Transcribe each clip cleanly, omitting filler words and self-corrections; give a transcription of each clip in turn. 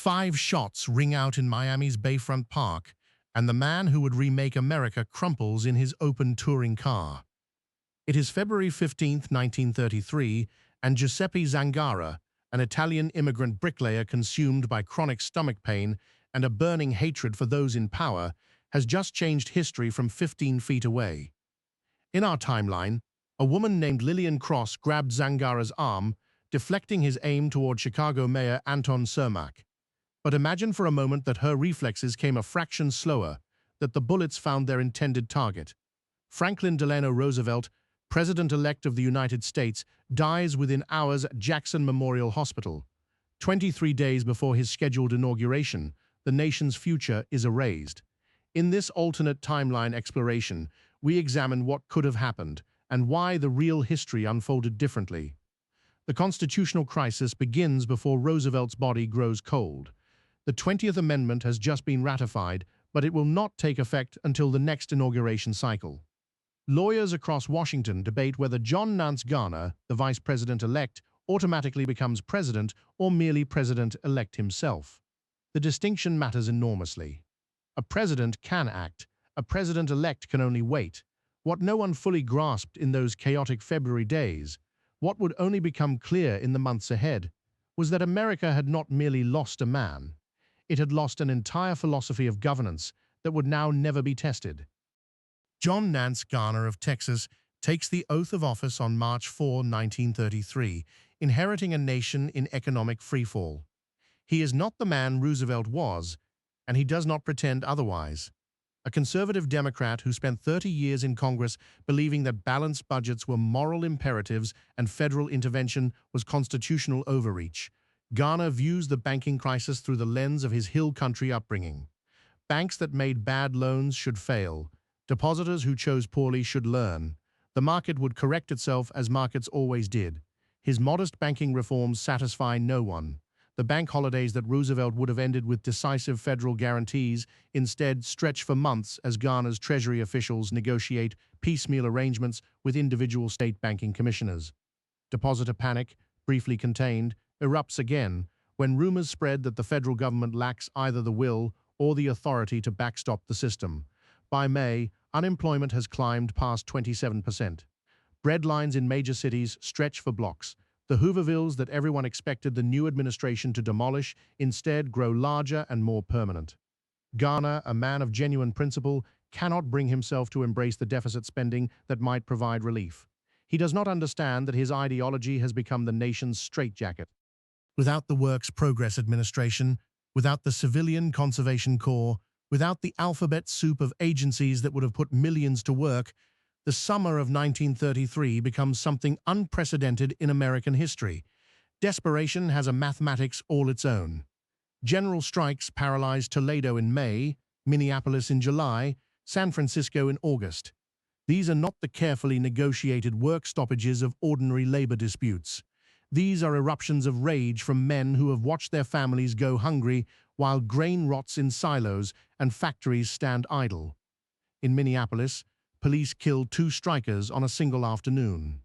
5 shots ring out in Miami's Bayfront Park, and the man who would remake America crumples in his open touring car. It is February 15, 1933, and Giuseppe Zangara, an Italian immigrant bricklayer consumed by chronic stomach pain and a burning hatred for those in power, has just changed history from 15 feet away. In our timeline, a woman named Lillian Cross grabbed Zangara's arm, deflecting his aim toward Chicago Mayor Anton Cermak. But imagine for a moment that her reflexes came a fraction slower, that the bullets found their intended target. Franklin Delano Roosevelt, President-elect of the United States, dies within hours at Jackson Memorial Hospital. 23 days before his scheduled inauguration, the nation's future is erased. In this alternate timeline exploration, we examine what could have happened and why the real history unfolded differently. The constitutional crisis begins before Roosevelt's body grows cold. The 20th Amendment has just been ratified, but it will not take effect until the next inauguration cycle. Lawyers across Washington debate whether John Nance Garner, the vice president-elect, automatically becomes president or merely president-elect himself. The distinction matters enormously. A president can act, a president-elect can only wait. What no one fully grasped in those chaotic February days, what would only become clear in the months ahead, was that America had not merely lost a man. It had lost an entire philosophy of governance that would now never be tested. John Nance Garner of Texas takes the oath of office on March 4, 1933, inheriting a nation in economic freefall. He is not the man Roosevelt was, and he does not pretend otherwise. A conservative Democrat who spent 30 years in Congress believing that balanced budgets were moral imperatives and federal intervention was constitutional overreach, Garner views the banking crisis through the lens of his Hill Country upbringing. Banks that made bad loans should fail. Depositors who chose poorly should learn. The market would correct itself as markets always did. His modest banking reforms satisfy no one. The bank holidays that Roosevelt would have ended with decisive federal guarantees instead stretch for months as Garner's Treasury officials negotiate piecemeal arrangements with individual state banking commissioners. Depositor panic, briefly contained, erupts again when rumors spread that the federal government lacks either the will or the authority to backstop the system. By May, unemployment has climbed past 27%. Bread lines in major cities stretch for blocks. The Hoovervilles that everyone expected the new administration to demolish instead grow larger and more permanent. Garner, a man of genuine principle, cannot bring himself to embrace the deficit spending that might provide relief. He does not understand that his ideology has become the nation's straitjacket. Without the Works Progress Administration, without the Civilian Conservation Corps, without the alphabet soup of agencies that would have put millions to work, the summer of 1933 becomes something unprecedented in American history. Desperation has a mathematics all its own. General strikes paralyzed Toledo in May, Minneapolis in July, San Francisco in August. These are not the carefully negotiated work stoppages of ordinary labor disputes. These are eruptions of rage from men who have watched their families go hungry while grain rots in silos and factories stand idle. In Minneapolis, police killed 2 strikers on a single afternoon.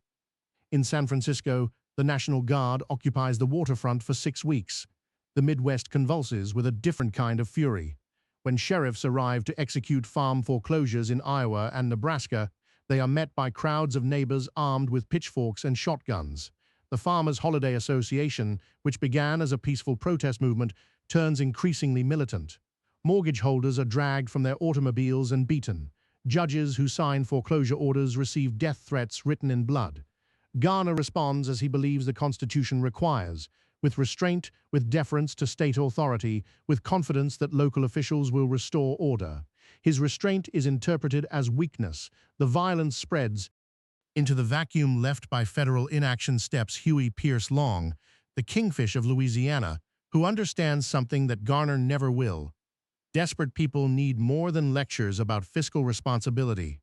In San Francisco, the National Guard occupies the waterfront for 6 weeks. The Midwest convulses with a different kind of fury. When sheriffs arrive to execute farm foreclosures in Iowa and Nebraska, they are met by crowds of neighbors armed with pitchforks and shotguns. The Farmers' Holiday Association, which began as a peaceful protest movement, turns increasingly militant. Mortgage holders are dragged from their automobiles and beaten. Judges who sign foreclosure orders receive death threats written in blood. Garner responds as he believes the Constitution requires, with restraint, with deference to state authority, with confidence that local officials will restore order. His restraint is interpreted as weakness. The violence spreads into the vacuum left by federal inaction steps Huey Pierce Long, the kingfish of Louisiana, who understands something that Garner never will. Desperate people need more than lectures about fiscal responsibility.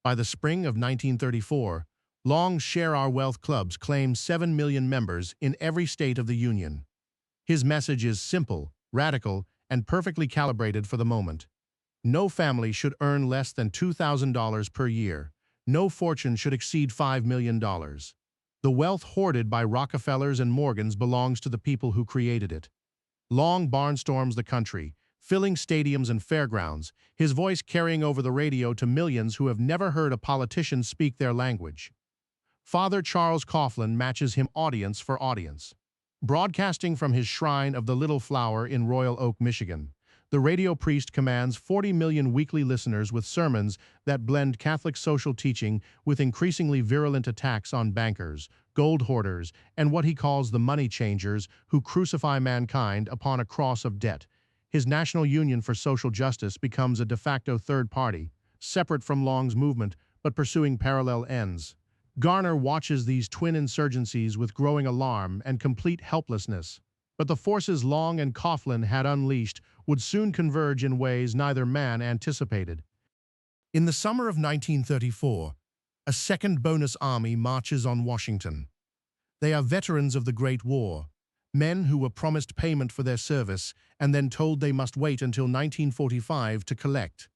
By the spring of 1934, Long's Share Our Wealth clubs claim 7 million members in every state of the Union. His message is simple, radical, and perfectly calibrated for the moment. No family should earn less than $2,000 per year. No fortune should exceed $5 million. The wealth hoarded by Rockefellers and Morgans belongs to the people who created it. Long barnstorms the country, filling stadiums and fairgrounds, his voice carrying over the radio to millions who have never heard a politician speak their language. Father Charles Coughlin matches him audience for audience. Broadcasting from his shrine of the Little Flower in Royal Oak, Michigan, the radio priest commands 40 million weekly listeners with sermons that blend Catholic social teaching with increasingly virulent attacks on bankers, gold hoarders, and what he calls the money changers who crucify mankind upon a cross of debt. His National Union for Social Justice becomes a de facto third party, separate from Long's movement but pursuing parallel ends. Garner watches these twin insurgencies with growing alarm and complete helplessness. But the forces Long and Coughlin had unleashed would soon converge in ways neither man anticipated. In the summer of 1934, a second bonus army marches on Washington. They are veterans of the Great War, men who were promised payment for their service and then told they must wait until 1945 to collect.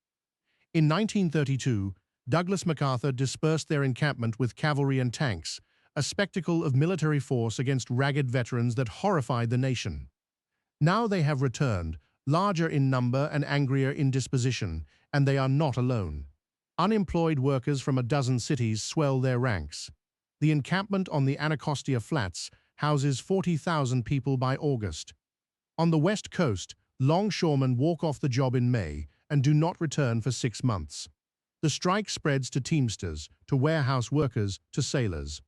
In 1932, Douglas MacArthur dispersed their encampment with cavalry and tanks, a spectacle of military force against ragged veterans that horrified the nation. Now they have returned, larger in number and angrier in disposition, and they are not alone. Unemployed workers from a dozen cities swell their ranks. The encampment on the Anacostia Flats houses 40,000 people by August. On the West Coast, longshoremen walk off the job in May and do not return for 6 months. The strike spreads to teamsters, to warehouse workers, to sailors.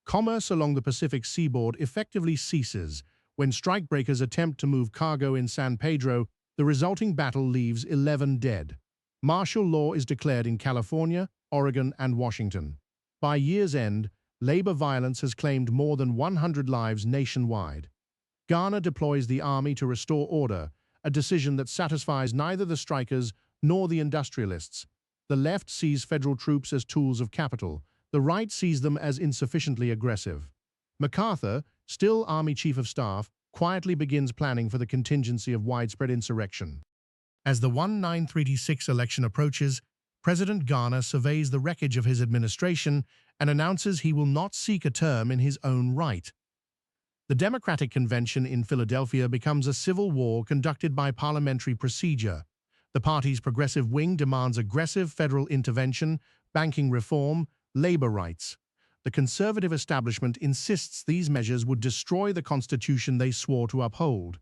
Commerce along the Pacific seaboard effectively ceases. When strikebreakers attempt to move cargo in San Pedro, the resulting battle leaves 11 dead. Martial law is declared in California, Oregon, and Washington. By year's end, labor violence has claimed more than 100 lives nationwide. Garner deploys the army to restore order, a decision that satisfies neither the strikers nor the industrialists. The left sees federal troops as tools of capital. The right sees them as insufficiently aggressive. MacArthur, still Army Chief of Staff, quietly begins planning for the contingency of widespread insurrection. As the 1936 election approaches, President Garner surveys the wreckage of his administration and announces he will not seek a term in his own right. The Democratic Convention in Philadelphia becomes a civil war conducted by parliamentary procedure. The party's progressive wing demands aggressive federal intervention, banking reform, labor rights. The conservative establishment insists these measures would destroy the Constitution they swore to uphold.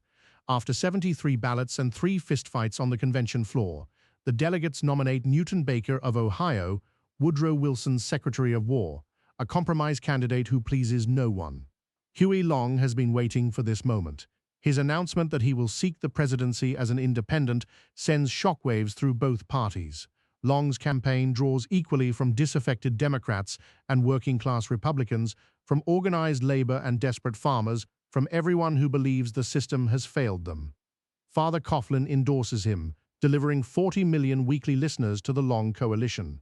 After 73 ballots and 3 fistfights on the convention floor, the delegates nominate Newton Baker of Ohio, Woodrow Wilson's Secretary of War, a compromise candidate who pleases no one. Huey Long has been waiting for this moment. His announcement that he will seek the presidency as an independent sends shockwaves through both parties. Long's campaign draws equally from disaffected Democrats and working-class Republicans, from organized labor and desperate farmers, from everyone who believes the system has failed them. Father Coughlin endorses him, delivering 40 million weekly listeners to the Long coalition.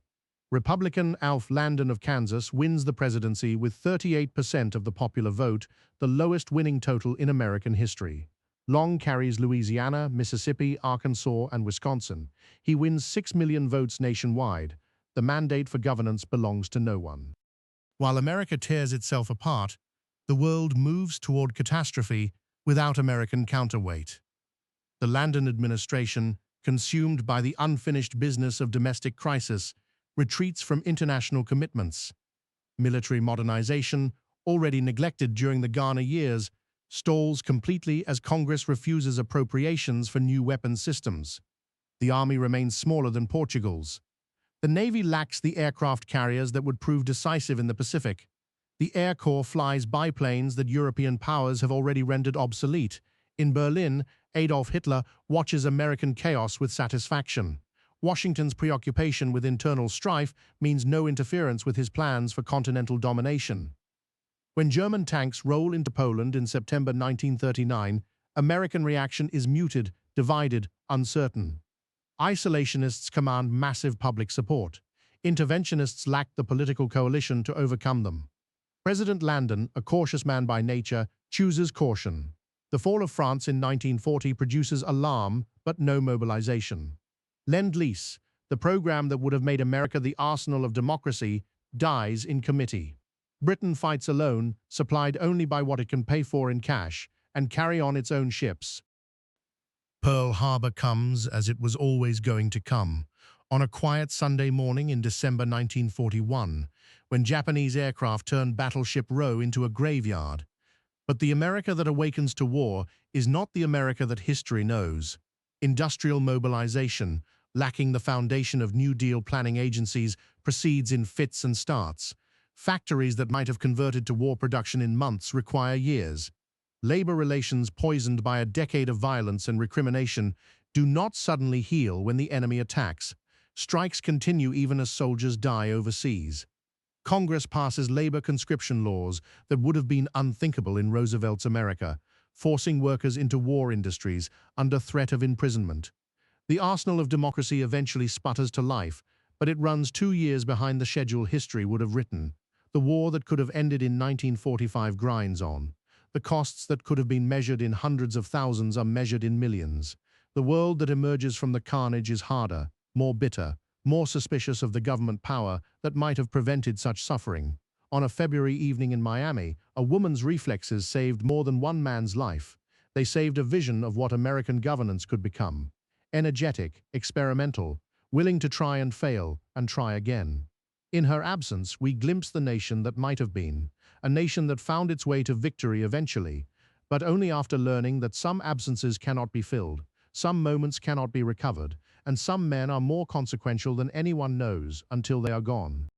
Republican Alf Landon of Kansas wins the presidency with 38% of the popular vote, the lowest winning total in American history. Long carries Louisiana, Mississippi, Arkansas, and Wisconsin. He wins 6 million votes nationwide. The mandate for governance belongs to no one. While America tears itself apart, the world moves toward catastrophe without American counterweight. The Landon administration, consumed by the unfinished business of domestic crisis, retreats from international commitments. Military modernization, already neglected during the Garner years, stalls completely as Congress refuses appropriations for new weapons systems. The Army remains smaller than Portugal's. The Navy lacks the aircraft carriers that would prove decisive in the Pacific. The Air Corps flies biplanes that European powers have already rendered obsolete. In Berlin, Adolf Hitler watches American chaos with satisfaction. Washington's preoccupation with internal strife means no interference with his plans for continental domination. When German tanks roll into Poland in September 1939, American reaction is muted, divided, uncertain. Isolationists command massive public support. Interventionists lack the political coalition to overcome them. President Landon, a cautious man by nature, chooses caution. The fall of France in 1940 produces alarm, but no mobilization. Lend-Lease, the program that would have made America the arsenal of democracy, dies in committee. Britain fights alone, supplied only by what it can pay for in cash, and carry on its own ships. Pearl Harbor comes as it was always going to come, on a quiet Sunday morning in December 1941, when Japanese aircraft turned Battleship Row into a graveyard. But the America that awakens to war is not the America that history knows. Industrial mobilization, lacking the foundation of New Deal planning agencies, proceeds in fits and starts. Factories that might have converted to war production in months require years. Labor relations poisoned by a decade of violence and recrimination do not suddenly heal when the enemy attacks. Strikes continue even as soldiers die overseas. Congress passes labor conscription laws that would have been unthinkable in Roosevelt's America, forcing workers into war industries under threat of imprisonment. The arsenal of democracy eventually sputters to life, but it runs 2 years behind the schedule history would have written. The war that could have ended in 1945 grinds on. The costs that could have been measured in hundreds of thousands are measured in millions. The world that emerges from the carnage is harder, more bitter, more suspicious of the government power that might have prevented such suffering. On a February evening in Miami, a woman's reflexes saved more than one man's life. They saved a vision of what American governance could become. Energetic, experimental, willing to try and fail and try again. In her absence, we glimpse the nation that might have been, a nation that found its way to victory eventually, but only after learning that some absences cannot be filled, some moments cannot be recovered, and some men are more consequential than anyone knows until they are gone.